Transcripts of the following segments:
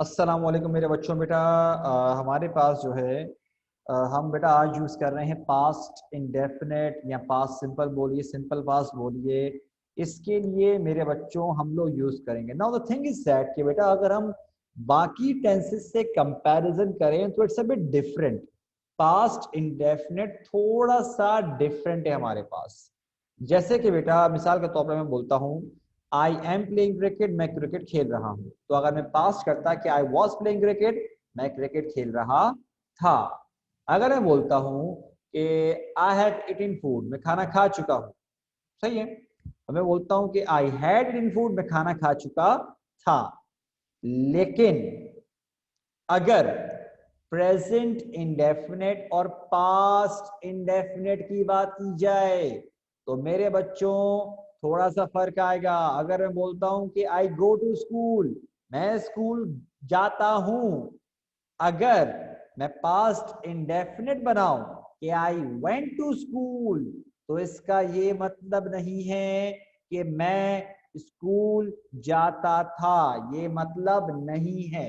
अस्सलाम वालेकुम मेरे बच्चों। बेटा हमारे पास जो है हम बेटा आज यूज़ कर रहे हैं पास्ट इंडेफिनेट या पास्ट सिंपल बोलिए, सिंपल पास्ट बोलिए। इसके लिए मेरे बच्चों हम लोग यूज़ करेंगे। Now the thing is that कि बेटा अगर हम बाकी टेंसेस से कंपैरिजन करें तो it's a bit different. Past indefinite थोड़ा सा डिफरेंट है हमारे पास। जैसे कि बेटा मिसाल के तौर पर मैं बोलता हूँ आई एम प्लेइंग क्रिकेट, मैं क्रिकेट खेल रहा हूं। तो अगर मैं पास्ट करता कि आई वॉज प्लेइंग क्रिकेट, मैं क्रिकेट खेल रहा था। अगर मैं बोलता हूं कि आई हैव ईटन फूड, मैं खाना खा चुका हूं, सही है। और मैं बोलता हूं कि आई हैड ईटन फूड, मैं खाना खा चुका था। लेकिन अगर प्रेजेंट इंडेफिनेट और पास्ट इंडेफिनेट की बात की जाए तो मेरे बच्चों थोड़ा सा फर्क आएगा। अगर मैं बोलता हूं कि आई गो टू स्कूल, मैं स्कूल जाता हूं। अगर मैं पास्ट इंडेफिनेट बनाऊं कि आई वेंट टू स्कूल, तो इसका ये मतलब नहीं है कि मैं स्कूल जाता था, ये मतलब नहीं है।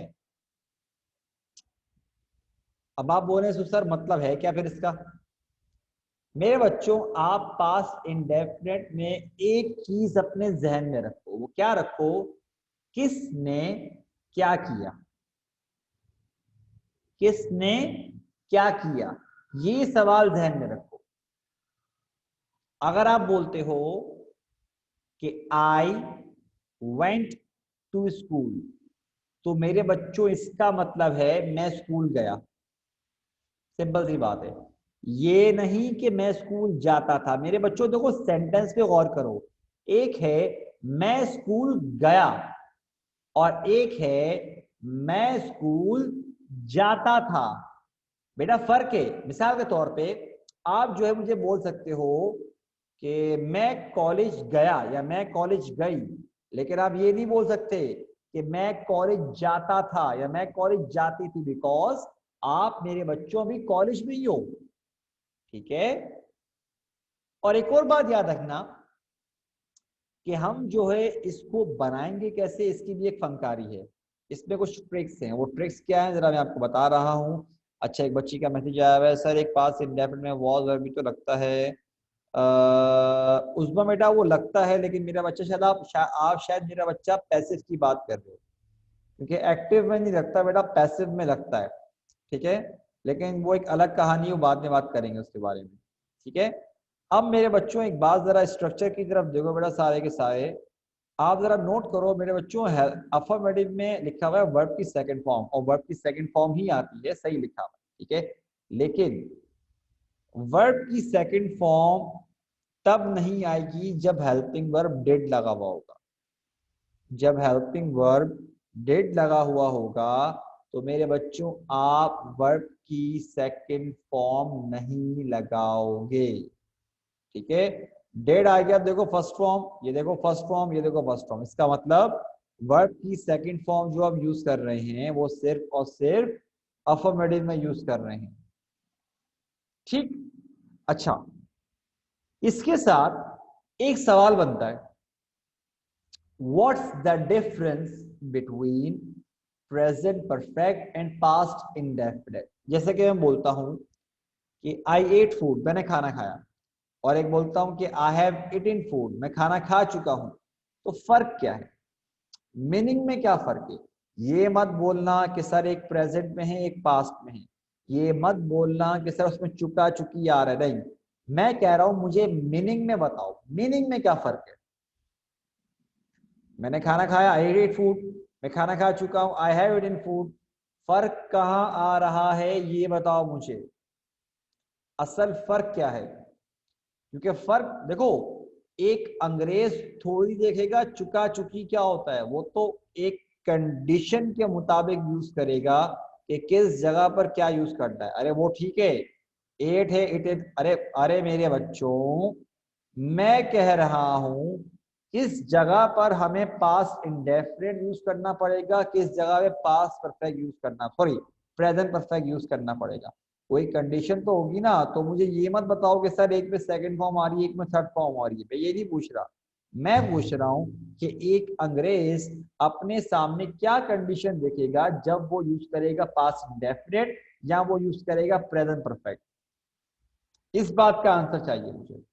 अब आप बोले सर मतलब है क्या फिर इसका? मेरे बच्चों आप पास्ट इंडेफिनेट में एक चीज अपने जहन में रखो। वो क्या रखो? किसने क्या किया, किसने क्या किया, ये सवाल जहन में रखो। अगर आप बोलते हो कि आई वेंट टू स्कूल, तो मेरे बच्चों इसका मतलब है मैं स्कूल गया। सिंपल सी बात है। ये नहीं कि मैं स्कूल जाता था। मेरे बच्चों देखो सेंटेंस पे गौर करो। एक है मैं स्कूल गया और एक है मैं स्कूल जाता था। बेटा फर्क है। मिसाल के तौर पे आप जो है मुझे बोल सकते हो कि मैं कॉलेज गया या मैं कॉलेज गई, लेकिन आप ये नहीं बोल सकते कि मैं कॉलेज जाता था या मैं कॉलेज जाती थी, बिकॉज आप मेरे बच्चों भी कॉलेज में ही हो। ठीक है। और एक और बात याद रखना कि हम जो है इसको बनाएंगे कैसे, इसकी भी एक फनकारी है। इसमें कुछ ट्रिक्स हैं। वो ट्रिक्स क्या है जरा मैं आपको बता रहा हूँ। अच्छा, एक बच्ची का मैसेज आया हुआ है, सर एक पास इंडेफिनिट में वॉज वर्ब भी तो लगता है। उसमें बेटा वो लगता है, लेकिन मेरा बच्चा शायद आप शायद मेरा बच्चा पैसिव की बात कर रहे हो, क्योंकि एक्टिव में नहीं लगता बेटा, पैसिव में लगता है। ठीक है। लेकिन वो एक अलग कहानी है, वो बाद में बात करेंगे उसके बारे में। ठीक है। अब मेरे बच्चों एक बात जरा स्ट्रक्चर की तरफ देखो बेटा, सारे के सारे आप जरा नोट करो मेरे बच्चों। अफर्मेटिव में लिखा हुआ है वर्ब की सेकंड फॉर्म, और वर्ब की सेकंड फॉर्म ही आती है, सही लिखा हुआ है। ठीक है। लेकिन वर्ब की सेकंड फॉर्म तब नहीं आएगी जब हेल्पिंग वर्ब डिड लगा हुआ होगा। जब हेल्पिंग वर्ब डिड लगा हुआ होगा तो मेरे बच्चों आप वर्ब की सेकंड फॉर्म नहीं लगाओगे। ठीक है। डेड आ गया, देखो फर्स्ट फॉर्म, ये देखो फर्स्ट फॉर्म, ये देखो फर्स्ट फॉर्म। इसका मतलब वर्ब की सेकंड फॉर्म जो आप यूज कर रहे हैं वो सिर्फ और सिर्फ अफर्मेटिव में यूज कर रहे हैं। ठीक। अच्छा, इसके साथ एक सवाल बनता है, what's the difference between present perfect and past indefinite. जैसे कि मैं बोलता हूं कि आई एट फूड, मैंने खाना खाया, और एक बोलता हूं कि आई हैव ईटन फूड, मैं खाना खा चुका हूं। तो फर्क क्या है? मीनिंग में क्या फर्क है? ये मत बोलना कि सर एक प्रेजेंट में है एक पास्ट में है। ये मत बोलना कि सर उसमें चुका चुकी आ रहा है, नहीं। मैं कह रहा हूं मुझे मीनिंग में बताओ, मीनिंग में क्या फर्क है। मैंने खाना खाया, आई एट फूड, मैं खाना खा चुका हूं, आई हैव ईटन फूड। फर्क कहां आ रहा है ये बताओ मुझे। असल फर्क क्या है? क्योंकि फर्क देखो, एक अंग्रेज थोड़ी देखेगा चुका चुकी क्या होता है, वो तो एक कंडीशन के मुताबिक यूज करेगा कि किस जगह पर क्या यूज करना है। अरे वो ठीक है, एट है इट इज, अरे अरे मेरे बच्चों मैं कह रहा हूं किस जगह पर हमें पास्ट इंडेफिनिट यूज करना पड़ेगा, किस जगह पे पास्ट परफेक्ट यूज करना, सॉरी प्रेजेंट परफेक्ट यूज करना पड़ेगा। कोई कंडीशन तो होगी ना। तो मुझे ये मत बताओ कि सर एक में सेकंड फॉर्म आ रही है एक में थर्ड फॉर्म आ रही है, मैं ये नहीं पूछ रहा। मैं पूछ रहा हूँ कि एक अंग्रेज अपने सामने क्या कंडीशन देखेगा जब वो यूज करेगा पास्ट इंडेफिनिट या वो यूज करेगा प्रेजेंट परफेक्ट। इस बात का आंसर चाहिए मुझे।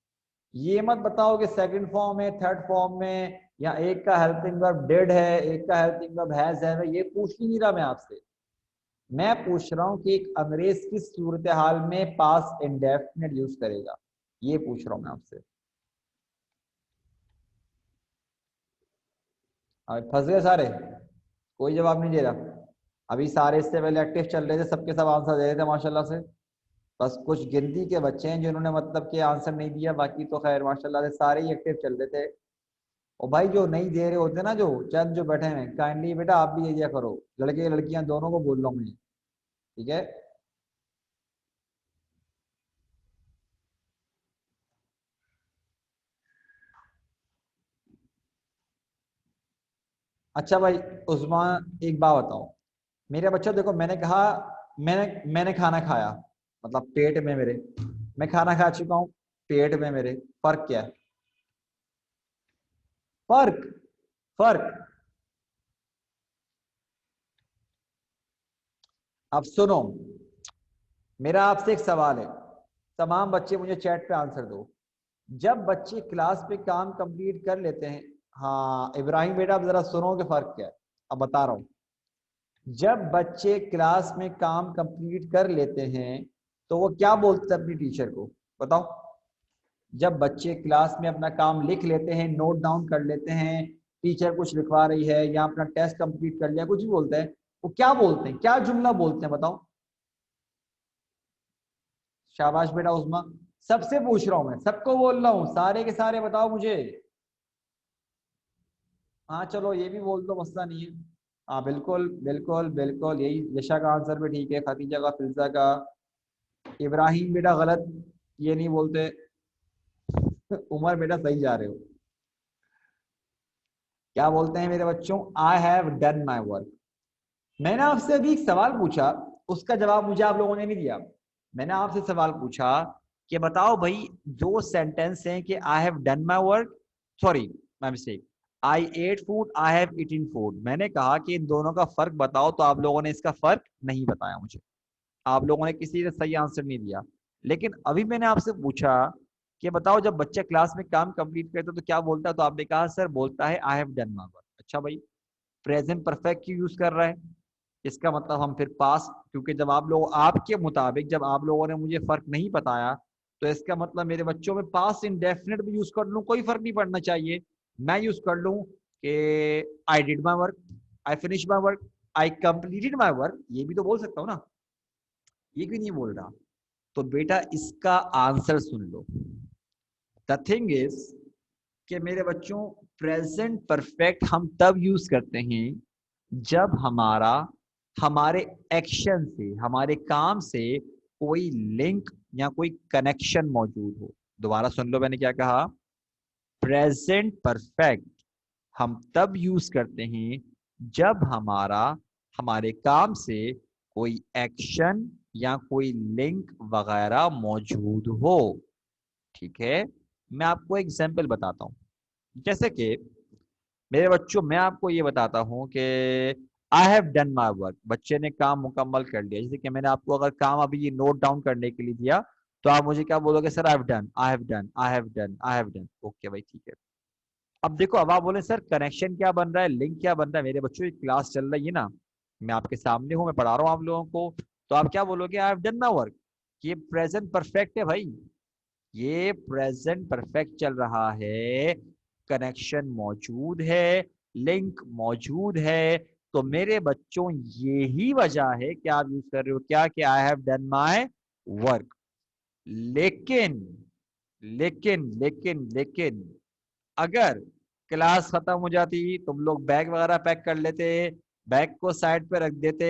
ये मत बताओ कि सेकंड फॉर्म है, थर्ड फॉर्म में, या एक का हेल्पिंग वर्ब डेड है, एक का हेल्पिंग वर्ब हैज है। मैं ये पूछ ही नहीं रहा मैं आपसे। मैं पूछ रहा हूं कि एक अंग्रेज किस सूरत हाल में पास्ट इंडेफिनिट यूज करेगा, ये पूछ रहा हूं मैं आपसे। अब फंस गए सारे, कोई जवाब नहीं दे रहा। अभी सारे इससे पहले एक्टिव चल रहे थे, सबके सब आंसर दे रहे थे माशाल्लाह से। बस कुछ गिनती के बच्चे हैं जिन्होंने मतलब कि आंसर नहीं दिया, बाकी तो खैर माशाल्लाह से सारे ही एक्टिव चल रहे थे। और भाई जो नहीं दे रहे होते ना, जो चंद जो बैठे हैं, काइंडली बेटा आप भी दे दिया करो, लड़के लड़कियां दोनों को बोल रहा हूँ मैं, ठीक है। अच्छा भाई उस्मा, एक बात बताओ मेरे बच्चों, देखो मैंने कहा, मैंने खाना खाया, मतलब पेट में मेरे, मैं खाना खा चुका हूँ, पेट में मेरे, फर्क क्या है? फर्क, फर्क। अब सुनो, मेरा आपसे एक सवाल है, तमाम बच्चे मुझे चैट पे आंसर दो। जब बच्चे क्लास पे काम कंप्लीट कर लेते हैं, हाँ इब्राहिम बेटा अब जरा सुनो कि फर्क क्या है, अब बता रहा हूं। जब बच्चे क्लास में काम कंप्लीट कर लेते हैं तो वो क्या बोलते हैं अपनी टीचर को, बताओ। जब बच्चे क्लास में अपना काम लिख लेते हैं, नोट डाउन कर लेते हैं, टीचर कुछ लिखवा रही है या अपना टेस्ट कंप्लीट कर लिया, कुछ भी बोलते हैं, वो क्या बोलते हैं, क्या जुमला बोलते हैं, बताओ। शाबाश बेटा उस्मा, सबसे पूछ रहा हूं मैं, सबको बोल रहा हूं, सारे के सारे बताओ मुझे। हाँ चलो ये भी बोल दो, मसला नहीं है। हाँ बिल्कुल बिल्कुल बिल्कुल, यही यशा का आंसर भी ठीक है, खतीजा का, फिल्जा का। इब्राहिम बेटा गलत, ये नहीं बोलते। उमर बेटा सही जा रहे हो। क्या बोलते हैं मेरे बच्चों? आई हैव डन माई वर्क। मैंने आपसे अभी एक सवाल पूछा, उसका जवाब मुझे आप लोगों ने नहीं दिया। मैंने आपसे सवाल पूछा कि बताओ भाई, दो सेंटेंस हैं कि I have done my work, sorry my mistake, I ate food, I have eaten food. मैंने कहा कि इन दोनों का फर्क बताओ, तो आप लोगों ने इसका फर्क नहीं बताया मुझे, आप लोगों ने किसी ने सही आंसर नहीं दिया। लेकिन अभी मैंने आपसे पूछा कि बताओ जब बच्चा क्लास में काम कंप्लीट करता है तो क्या बोलता है, तो आपने कहा सर बोलता है आई हैव डन माई वर्क। अच्छा भाई, प्रेजेंट परफेक्ट क्यों यूज कर रहा है? इसका मतलब हम फिर पास, क्योंकि जब आप लोग, आपके मुताबिक जब आप लोगों ने मुझे फर्क नहीं बताया, तो इसका मतलब मेरे बच्चों में पास इंडेफिनिट भी यूज कर लूं, कोई फर्क नहीं पड़ना चाहिए। मैं यूज कर लूं कि I did my work, I finish my work, I completed my work, ये भी तो बोल सकता हूँ ना, ये क्यों नहीं बोल रहा? तो बेटा इसका answer soon low. The thing is कि मेरे बच्चों, प्रेजेंट परफेक्ट हम तब यूज करते हैं जब हमारा, हमारे एक्शन से, हमारे काम से कोई लिंक या कोई कनेक्शन मौजूद हो। दोबारा सुन लो मैंने क्या कहा। प्रेजेंट परफेक्ट हम तब यूज करते हैं जब हमारा, हमारे काम से कोई एक्शन या कोई लिंक वगैरह मौजूद हो। ठीक है, मैं आपको एग्जाम्पल बताता हूं। जैसे कि मेरे बच्चों, मैं आपको ये बताता हूँ कि I have done my work, बच्चे ने काम मुकम्मल कर लिया। जैसे कि मैंने आपको अगर काम अभी ये नोट डाउन करने के लिए दिया, तो आप मुझे क्या बोलोगे? Sir I have done, I have done, I have done, I have done. Okay भाई ठीक है। अब देखो, अब आप बोले सर कनेक्शन क्या बन रहा है, लिंक क्या बन रहा है? मेरे बच्चों ये क्लास चल रही है ना, मैं आपके सामने हूँ, मैं पढ़ा रहा हूँ आप लोगों को, तो आप क्या बोलोगे? आई हैव डन माई वर्क। ये प्रेजेंट परफेक्ट है भाई, ये प्रेजेंट परफेक्ट चल रहा है, कनेक्शन मौजूद है, लिंक मौजूद है। तो मेरे बच्चों यही वजह है कि आप यूज कर रहे हो क्या, कि I have done my work. लेकिन लेकिन अगर क्लास खत्म हो जाती, तुम लोग बैग वगैरह पैक कर लेते, बैग को साइड पे रख देते,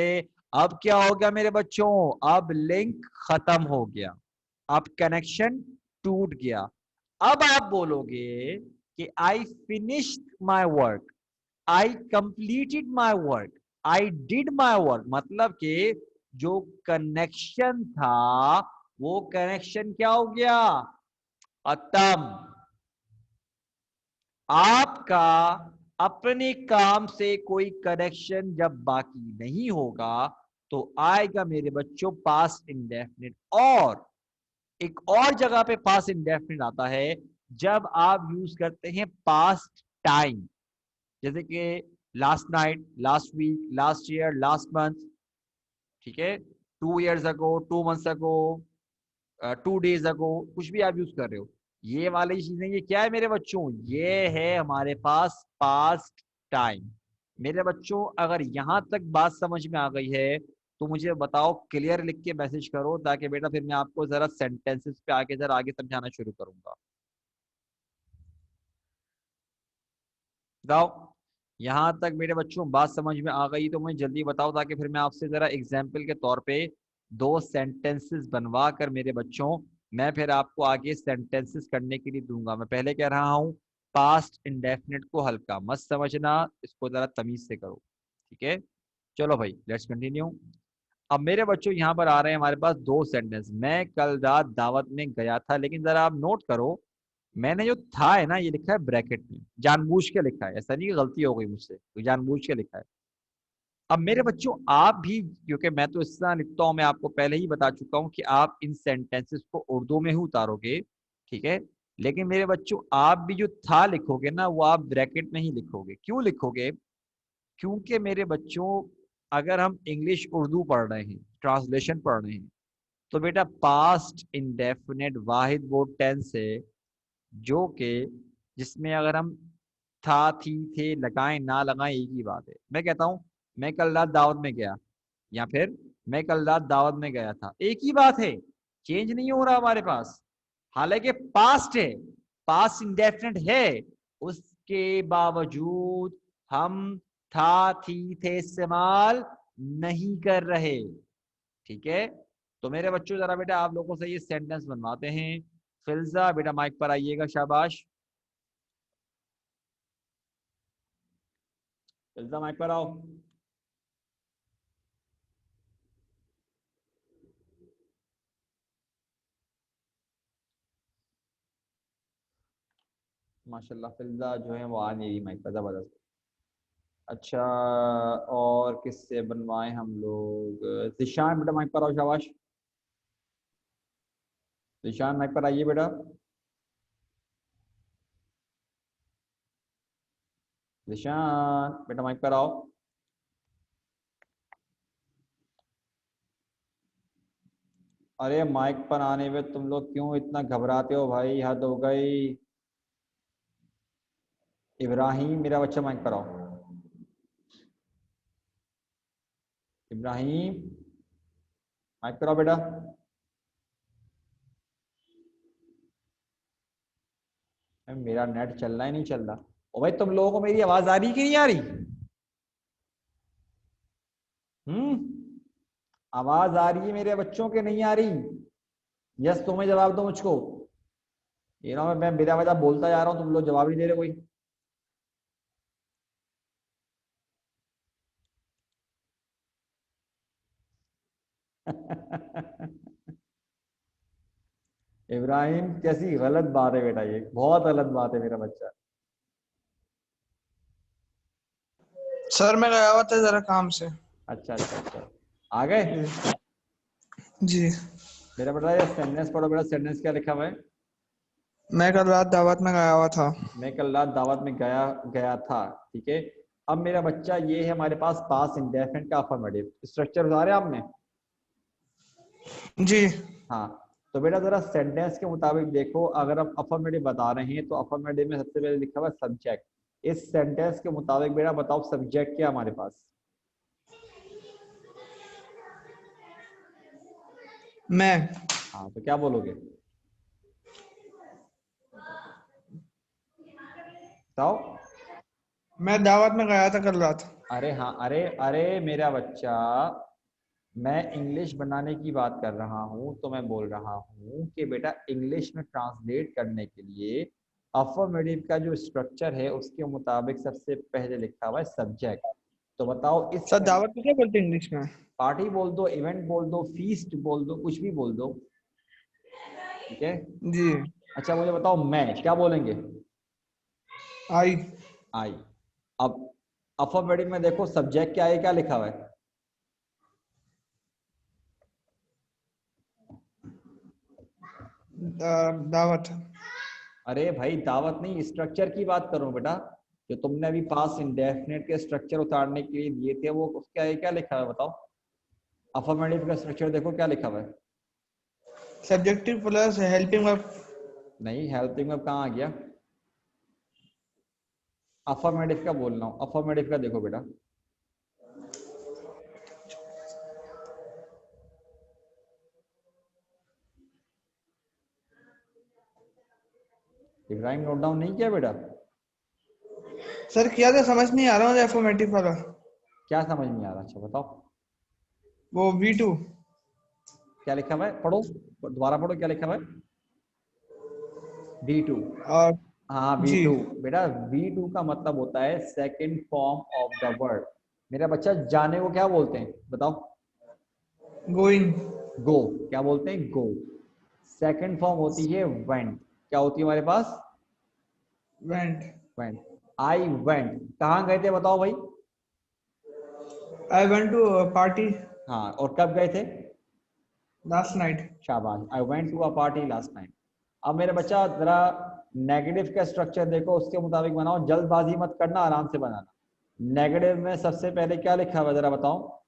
अब क्या हो गया मेरे बच्चों? अब लिंक खत्म हो गया, अब कनेक्शन टूट गया। अब आप बोलोगे कि I finished my work, I completed my work, I did my work, मतलब कि जो कनेक्शन था, वो कनेक्शन क्या हो गया? खत्म। आपका अपने काम से कोई कनेक्शन जब बाकी नहीं होगा तो आएगा मेरे बच्चों पास्ट इंडेफिनिट। और एक और जगह पे पास्ट इंडेफिनिट आता है जब आप यूज करते हैं पास्ट टाइम, जैसे कि last night, last week, last year, last month, ठीक है, 2 years अगो, 2 months अगो, 2 days अगो, कुछ भी आप यूज कर रहे हो, ये वाली चीजें ये क्या है मेरे बच्चों, ये है हमारे पास पास्ट टाइम। मेरे बच्चों अगर यहां तक बात समझ में आ गई है तो मुझे बताओ, क्लियर लिख के मैसेज करो, ताकि बेटा फिर मैं आपको जरा सेंटेंसेस पे आगे जरा आगे समझाना शुरू करूंगा। बताओ, यहां तक मेरे बच्चों बात समझ में आ गई तो मुझे जल्दी बताओ, ताकि फिर मैं आपसे जरा एग्जाम्पल के तौर पे 2 सेंटेंसेस बनवा कर मेरे बच्चों मैं फिर आपको आगे सेंटेंसेस करने के लिए दूंगा। मैं पहले कह रहा हूं पास्ट इंडेफिनिट को हल्का मत समझना, इसको जरा तमीज से करो, ठीक है। चलो भाई लेट्स कंटिन्यू। अब मेरे बच्चों यहाँ पर आ रहे हैं हमारे पास 2 सेंटेंस। मैं कल रात दावत में गया था, लेकिन जरा आप नोट करो, मैंने जो था है ना ये लिखा है ब्रैकेट में, जानबूझ के लिखा है, ऐसा नहीं कि गलती हो गई मुझसे, तो जानबूझ के लिखा है। अब मेरे बच्चों आप भी, क्योंकि मैं तो इस तरह लिखता हूं, मैं आपको पहले ही बता चुका हूं कि आप इन सेंटेंसेस को उर्दू में ही उतारोगे, ठीक है। लेकिन मेरे बच्चों आप भी जो था लिखोगे ना वो आप ब्रैकेट में ही लिखोगे। क्यों लिखोगे? क्योंकि मेरे बच्चों अगर हम इंग्लिश उर्दू पढ़ रहे हैं, ट्रांसलेशन पढ़ रहे हैं, तो बेटा पास्ट इंडेफिनेट वाहिद वो टेंस है जो कि जिसमें अगर हम था, थी, थे लगाएं ना लगाएं एक ही बात है। मैं कहता हूं मैं कल रात दावत में गया, या फिर मैं कल रात दावत में गया था, एक ही बात है, चेंज नहीं हो रहा हमारे पास। हालांकि पास्ट है, पास्ट इंडेफिनिट है, उसके बावजूद हम था, थी, थे इस्तेमाल नहीं कर रहे, ठीक है। तो मेरे बच्चों जरा बेटा आप लोगों से ये सेंटेंस बनवाते हैं। फिल्जा बेटा माइक पर आइएगा, शाबाश। फिल्जा माइक पर आओ। माशाल्लाह फिल्जा जो है वो आ नहीं रही माइक पर, जबरदस्त। अच्छा, और किससे बनवाएं हम लोग? जिशान बेटा माइक पर आओ, शाबाश। जिशान माइक पर आइए बेटा। जिशान बेटा माइक पर आओ। अरे माइक पर आने में तुम लोग क्यों इतना घबराते हो भाई, हद हो गई। इब्राहिम मेरा बच्चा माइक पर आओ। इब्राहिम माइक पर आओ बेटा। मेरा नेट चल रहा ही नहीं चल रहा। ओ भाई तुम लोगों को मेरी आवाज आ रही कि नहीं आ रही? हम्म, आवाज आ रही है मेरे बच्चों के, नहीं आ रही? यस तुम्हें जवाब दो मुझको। ये ना मैं बिना वजह बोलता जा रहा हूँ, तुम लोग जवाब नहीं दे रहे कोई। इब्राहिम कैसी गलत बात है बेटा, ये बहुत गलत बात है मेरा बच्चा। सर मैं गया हुआ था जरा काम से। अच्छा अच्छा अच्छा, आ गए? जी। मेरा बेटा ये सेंटेंस पढ़ो बेटा, सेंटेंस क्या लिखा हुआ है? मैं कल रात दावत में गया हुआ था। मैं कल रात दावत में गया गया था, ठीक है। अब मेरा बच्चा ये है हमारे पास पास इंडेफिनिट का अफर्मेटिव स्ट्रक्चर बता रहे हैं आपने। जी। हाँ, तो बेटा जरा सेंटेंस के मुताबिक देखो, अगर हम अफर्मेटिव बता रहे हैं तो अफर्मेटिव में सबसे पहले लिखा हुआ है सब्जेक्ट। इस सेंटेंस के मुताबिक बेटा बताओ सब्जेक्ट क्या हमारे पास? मैं हाँ, तो क्या बोलोगे? बताओ। मैं दावत में गया था कल रात। अरे हाँ, अरे अरे मेरा बच्चा, मैं इंग्लिश बनाने की बात कर रहा हूँ, तो मैं बोल रहा हूँ कि बेटा इंग्लिश में ट्रांसलेट करने के लिए अफर्मेटिव का जो स्ट्रक्चर है उसके मुताबिक सबसे पहले लिखा हुआ है सब्जेक्ट। तो बताओ इस सर दावत में क्या बोलते हैं इंग्लिश में? पार्टी बोल दो, इवेंट बोल दो, फीस्ट बोल दो, कुछ भी बोल दो, ठीक है। जी। अच्छा मुझे बताओ मैं क्या बोलेंगे? आई। आई। अब अफर्मेटिव में देखो सब्जेक्ट क्या है, क्या लिखा हुआ है? दावत। अरे भाई दावत नहीं, स्ट्रक्चर की बात कर रहा हूँ बेटा। जो तुमने अभी पास इंडेफिनिट के स्ट्रक्चर उतारने के लिए दिए थे, वो क्या है, क्या लिखा है बताओ? अफर्मेटिव का स्ट्रक्चर देखो क्या लिखा हुआ है। Subjective plus helping verb. नहीं, हेल्पिंग वर्ब कहाँ आ गया? अफर्मेटिव का बोल रहा हूँ, अफर्मेटिव का देखो बेटा। इब्राहिम नोट डाउन नहीं किया बेटा? सर किया था, समझ नहीं आ रहा मुझे अफर्मेटिव वाला। क्या समझ नहीं आ रहा? अच्छा बताओ। वो V2। क्या लिखा हुआ है, पढ़ो दोबारा पढ़ो, क्या लिखा हुआ है? V2। और हाँ जी। V2 बेटा। V2 का मतलब होता है second form of the word. मेरा बच्चा, जाने को क्या बोलते हैं बताओ? गोइंग। गो। क्या बोलते हैं? गो। सेकंड फॉर्म होती है वेंट। क्या होती है हमारे पास? वेंट। वेंट। आई वेंट, कहाँ गए थे बताओ भाई? आई वेंट टू पार्टी हाँ, और कब गए थे? Last night. शाबाश, I went to a party last night. अब मेरे बच्चा जरा नेगेटिव का स्ट्रक्चर देखो, उसके मुताबिक बनाओ, जल्दबाजी मत करना, आराम से बनाना। नेगेटिव में सबसे पहले क्या लिखा हुआ है जरा बताओ?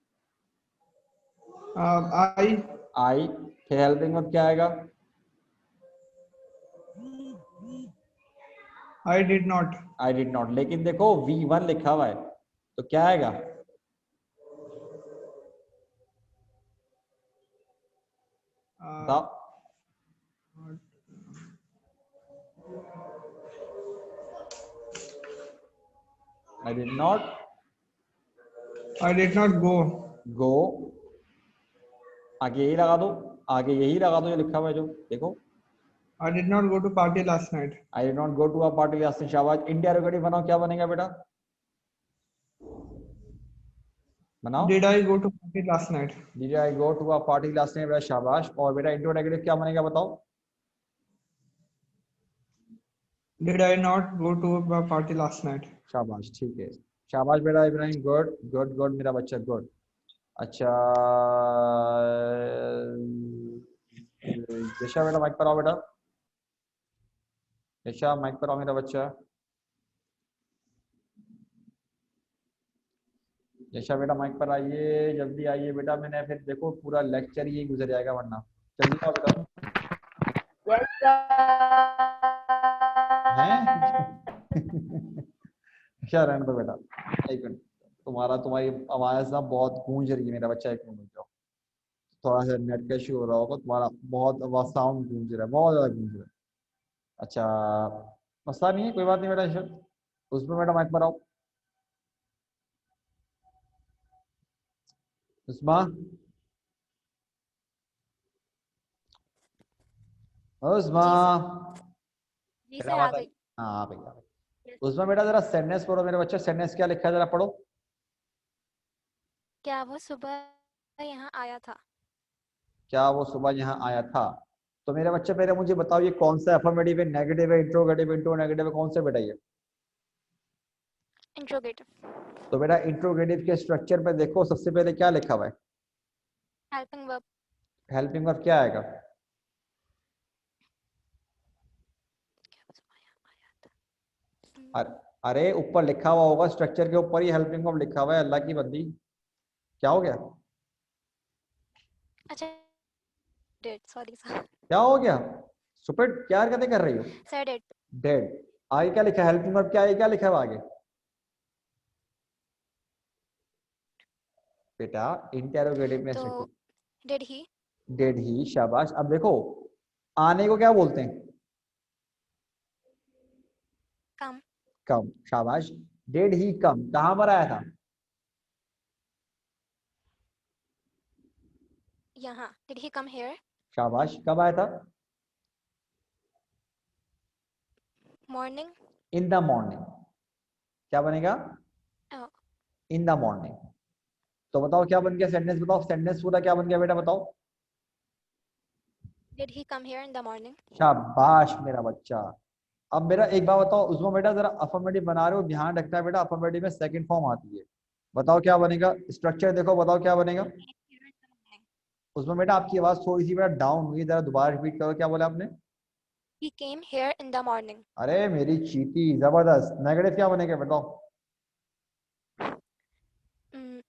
आई। आई। फिर हेल्पिंग वर्ब क्या आएगा? आई did not. I did not. लेकिन देखो V1 लिखा हुआ है, तो क्या आएगा? बताओ। I did not I did not go. Go. आगे यही लगा दो, आगे यही लगा दो जो लिखा हुआ है, जो देखो। I did not go to party last night. I did not go to a party last night. शाबाश, इंटेरोगेटिव बनाओ, क्या बनेगा बेटा? बनाओ। Did I go to party last night. Did I go to a party last night बेटा, शाबाश। और बेटा इंट्रोनेगेटिव क्या बनेगा बताओ? Did I not go to party last night. शाबाश, ठीक है। शाबाश बेटा इब्राहिम, गुड गुड गुड मेरा बच्चा, गुड। अच्छा, यशा बेटा माइक पर आओ बेटा। यशा माइक पर आओ मेरा बच्चा। यशा बेटा माइक पर आइए, जल्दी आइए बेटा, मैंने फिर देखो पूरा लेक्चर ही गुजर जाएगा वरना। जल्दी आओ बेटा। हैं? क्या रहने दो बेटा, एक मिनट। तुम्हारी आवाज ना बहुत गूंज रही है मेरा बच्चा, एक मिनट रुक जाओ। थोड़ा सा नेट का इशू हो रहा होगा, तुम्हारा बहुत आवाज साउंड गूंज रहा है, बहुत ज्यादा गूंज रहा है। अच्छा, मसला नहीं है, कोई बात नहीं बेटा। उसमें बेटा माइक पर आओ। उस्मा, उस्मा, जी सर। जी बेटा सर, आ आवाज आई? गई। हाँ भैया। यस। उसमें बेटा जरा सेंटेंस पढ़ो मेरे बच्चे, सेंटेंस क्या लिखा है जरा पढ़ो। क्या वो सुबह यहाँ आया था? क्या वो सुबह यहाँ आया था? तो मेरे बच्चे पहले मुझे बताओ, ये कौन सा अफर्मेटिव है, नेगेटिव है, इंट्रोगेटिव, इंट्रोनेगेटिव है, कौन सा बेटा ये? इंट्रोगेटिव। तो बेटा इंट्रोगेटिव के स्ट्रक्चर पे देखो, सबसे पहले क्या लिखा हुआ है? Helping verb. हेल्पिंग वर्ब क्या आएगा? क्या वो सुबह यहाँ आया था? अरे अरे, ऊपर लिखा हुआ होगा, स्ट्रक्चर के ऊपर ही हेल्पिंग वर्ब लिखा हुआ है, अल्लाह की बंदी। क्या हो गया? अच्छा, डेट, सॉरी सर। क्या हो गया? स्टूपिड, क्या हरकतें कर रही हो? Sir date. डेड। आगे क्या लिखा है? हेल्पिंग वर्ब क्या है, क्या लिखा है आगे? बेटा इंटेरोगेटिव में तो स्ट्रक्चर। डिड ही डेड ही, शाबाश। अब देखो, आने को क्या बोलते हैं? कम? कम, शाबाश। डेड ही कम, कहां पर आया था? यहाँ। Did he come here? शाबाश, कब आया था? मॉर्निंग। In the morning. क्या बनेगा? In the morning. तो बताओ क्या बन गया सेंटेंस, बताओ सेंटेंस पूरा क्या बन गया बेटा, बताओ। Did he come here in the morning? शाबाश मेरा बच्चा। अब मेरा एक बात बताओ, उसमें बेटा जरा अफर्मेटिव बना रहे हो, ध्यान रखना है बेटा, अफर्मेटिव में सेकंड फॉर्म आती है। बताओ क्या बनेगा, स्ट्रक्चर देखो, बताओ क्या बनेगा। उसमें बेटा आपकी आवाज थोड़ी सी बेटा डाउन हुई, जरा दोबारा रिपीट करो, क्या बोला आपने। He came here in the morning. अरे मेरी चीटी, जबरदस्त। नेगेटिव क्या बनेगा बताओ। Mm,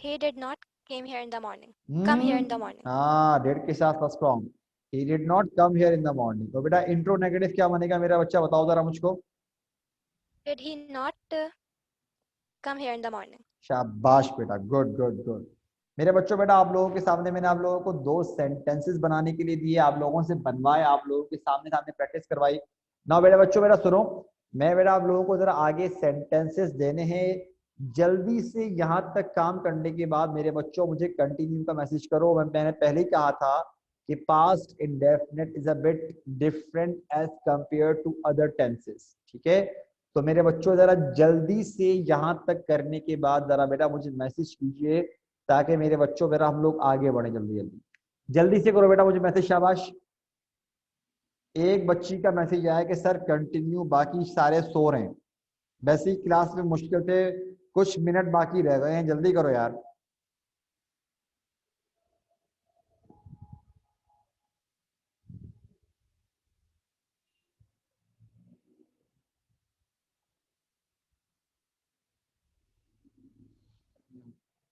he did not came here in the morning. Come here in the morning. हाँ, डेट के साथ first form. He did not come here in the morning. तो बेटा इंट्रो नेगेटिव क्या बनेगा मेरा बच्चा, बताओ जरा मुझको। Did he not come here in the morning? शाबाश बेटा, गुड गुड गुड। मेरे बच्चों बेटा आप लोगों के सामने मैंने आप लोगों को दो सेंटेंसेस बनाने के लिए दिए, आप लोगों से बनवाए, आप लोगों के सामने सामने प्रैक्टिस करवाई ना। बेटा बच्चों बेटा सुनो, मैं बेटा आप लोगों को जरा आगे सेंटेंसेस देने हैं। जल्दी से यहाँ तक काम करने के बाद मेरे बच्चों मुझे कंटिन्यू का मैसेज करो। मैंने पहले ही कहा था कि past indefinite is a bit different as compare to other tenses, ठीक है। तो मेरे बच्चों जरा जल्दी से यहाँ तक करने के बाद जरा बेटा मुझे मैसेज कीजिए, ताकि मेरे बच्चों मेरा हम लोग आगे बढ़े। जल्दी जल्दी जल्दी से करो बेटा मुझे मैसेज, शाबाश। एक बच्ची का मैसेज आया कि सर कंटिन्यू, बाकी सारे सो रहे हैं। वैसे ही क्लास में मुश्किल से कुछ मिनट बाकी रह गए हैं, जल्दी करो यार।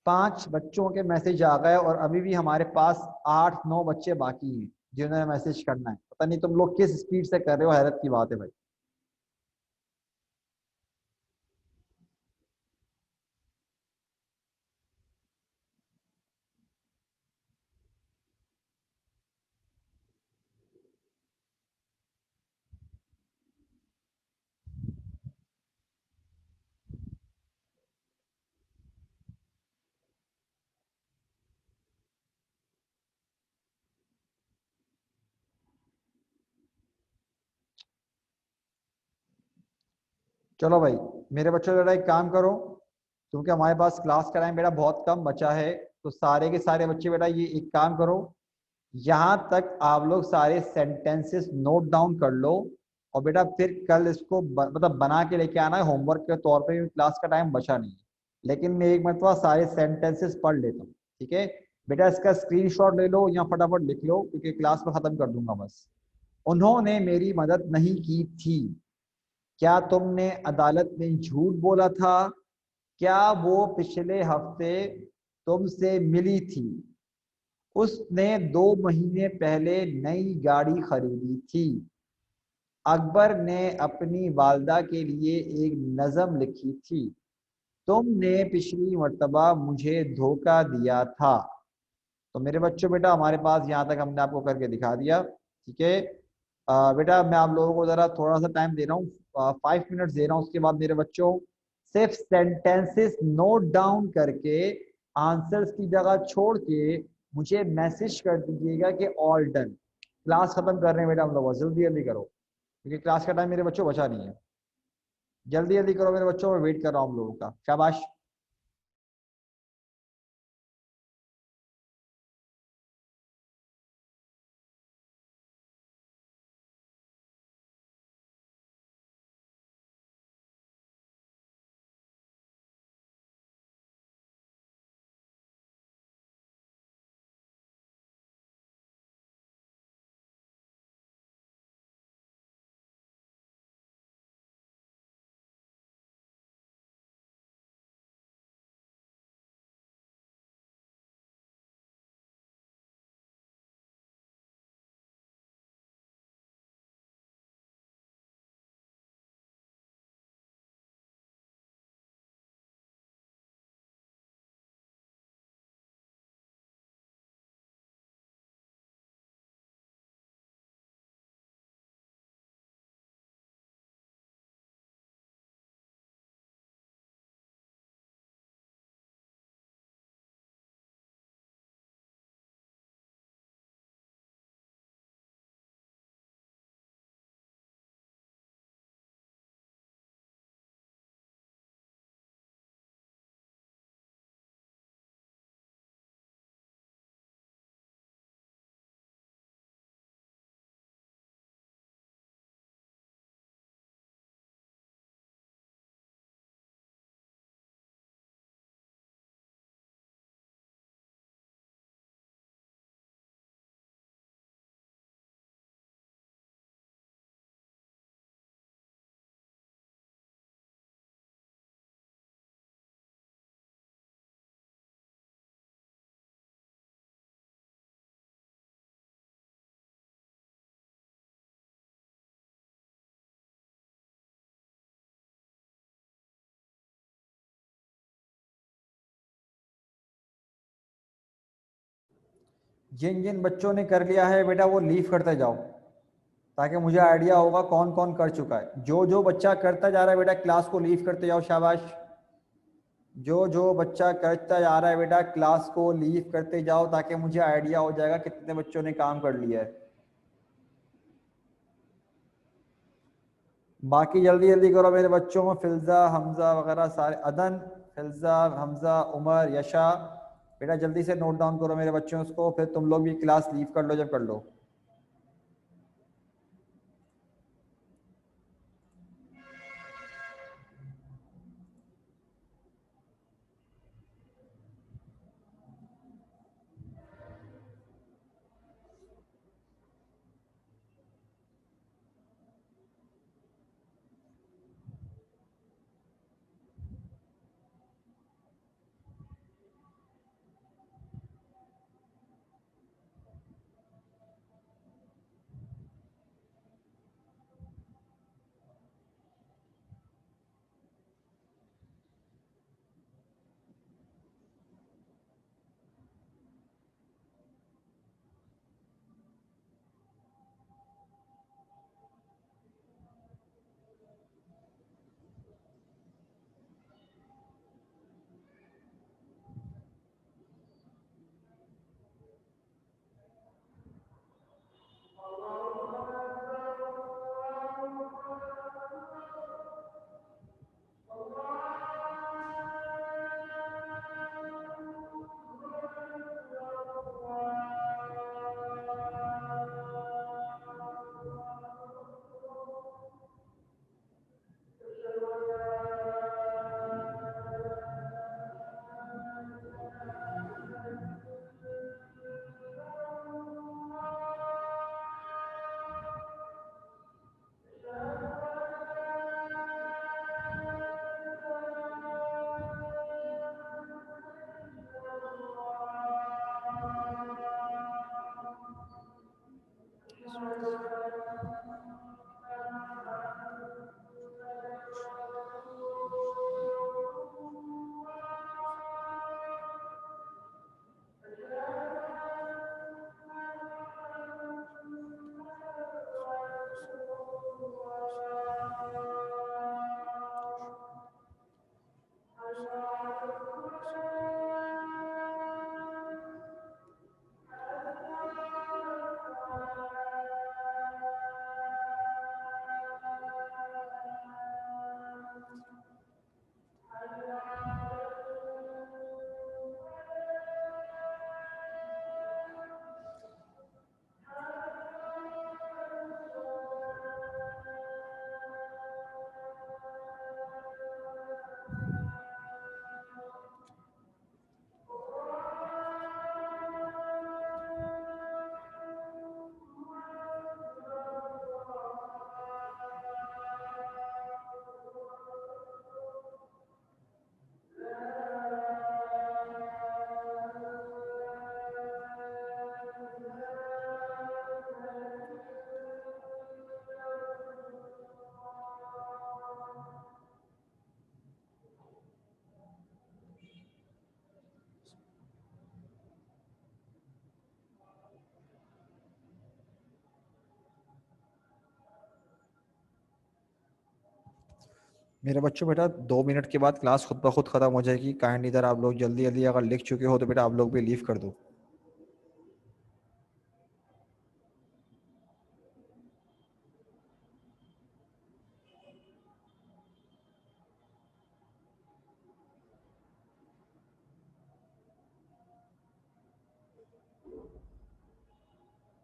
पांच बच्चों के मैसेज आ गए और अभी भी हमारे पास 8-9 बच्चे बाकी हैं जिन्होंने मैसेज करना है। पता नहीं तुम लोग किस स्पीड से कर रहे हो, हैरत की बात है भाई। चलो भाई, मेरे बच्चों जरा एक काम करो, क्योंकि हमारे पास क्लास का टाइम बेटा बहुत कम बचा है, तो सारे के सारे बच्चे बेटा ये एक काम करो, यहाँ तक आप लोग सारे सेंटेंसेस नोट डाउन कर लो। और बेटा फिर कल इसको मतलब बना के लेके आना है होमवर्क के तौर पे, क्लास का टाइम बचा नहीं है। लेकिन मैं एक मरतबा सारे सेंटेंसेस पढ़ लेता हूँ, ठीक है। बेटा इसका स्क्रीनशॉट ले लो या फटाफट लिख लो, क्योंकि क्लास में खत्म कर दूंगा बस। उन्होंने मेरी मदद नहीं की थी। क्या तुमने अदालत में झूठ बोला था? क्या वो पिछले हफ्ते तुमसे मिली थी? उसने 2 महीने पहले नई गाड़ी खरीदी थी। अकबर ने अपनी वालदा के लिए एक नज़म लिखी थी। तुमने पिछली मर्तबा मुझे धोखा दिया था। तो मेरे बच्चों बेटा हमारे पास यहाँ तक हमने आपको करके दिखा दिया, ठीक है। बेटा मैं आप लोगों को जरा थोड़ा सा टाइम दे रहा हूँ, 5 मिनट्स दे रहा हूँ। उसके बाद मेरे बच्चों सिर्फ सेंटेंसेस नोट डाउन करके आंसर्स की जगह छोड़ के मुझे मैसेज कर दीजिएगा कि ऑल डन। क्लास खत्म कर रहे हैं बेटा हम लोग, जल्दी जल्दी करो, क्योंकि क्लास का टाइम मेरे बच्चों बचा नहीं है। जल्दी जल्दी करो मेरे बच्चों, मैं वेट कर रहा हूँ हम लोगों का, शाबाश। जिन जिन बच्चों ने कर लिया है बेटा वो लीव करते जाओ, ताकि मुझे आइडिया होगा कौन कौन कर चुका है। जो जो बच्चा करता जा रहा है बेटा क्लास को लीव करते जाओ, शाबाश। जो जो बच्चा करता जा रहा है बेटा क्लास को लीव करते जाओ, ताकि मुझे आइडिया हो जाएगा कितने बच्चों ने काम कर लिया है। बाकी जल्दी जल्दी करो मेरे बच्चों में, फिल्जा हमजा वगैरह सारे, अदन फिल्जा हमजा उमर यशा, बेटा जल्दी से नोट डाउन करो मेरे बच्चों उसको, फिर तुम लोग भी क्लास लीव कर लो जब कर लो। मेरे बच्चों बेटा 2 मिनट के बाद क्लास खुद ब खुद खत्म हो जाएगी। काइंड इधर आप लोग जल्दी जल्दी अगर लिख चुके हो तो बेटा आप लोग भी लीव कर दो।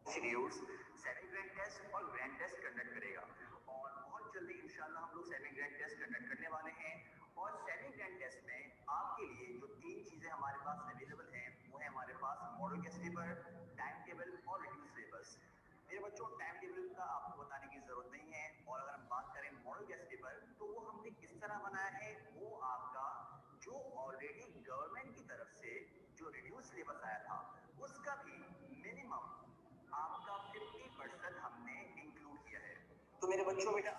इंस्टीट्यूट्स सेमी ग्रेड टेस्ट और ग्रैंड टेस्ट कंडक्ट करेगा और बहुत जल्दी इंशाल्लाह हम लोग सेमी ग्रेड टेस्ट कंडक्ट करने वाले हैं। और सेमी ग्रेड टेस्ट में आपके लिए जो 3 चीजें हमारे पास अवेलेबल हैं वो है हमारे पास model test paper, time table और रिड्यूस सिलेबस। मेरे बच्चों टाइम टेबल का आपको बताने की जरूरत नहीं है, और अगर हम बात करें मॉडल टेस्ट पेपर तो वो हमने किस तरह बनाया है, वो आपका जो ऑलरेडी गवर्नमेंट की तरफ से जो रिड्यूस सिलेबस आया था उसका भी मिनिमम आपका 50% हमने इंक्लूड किया है। तो मेरे बच्चों बेटा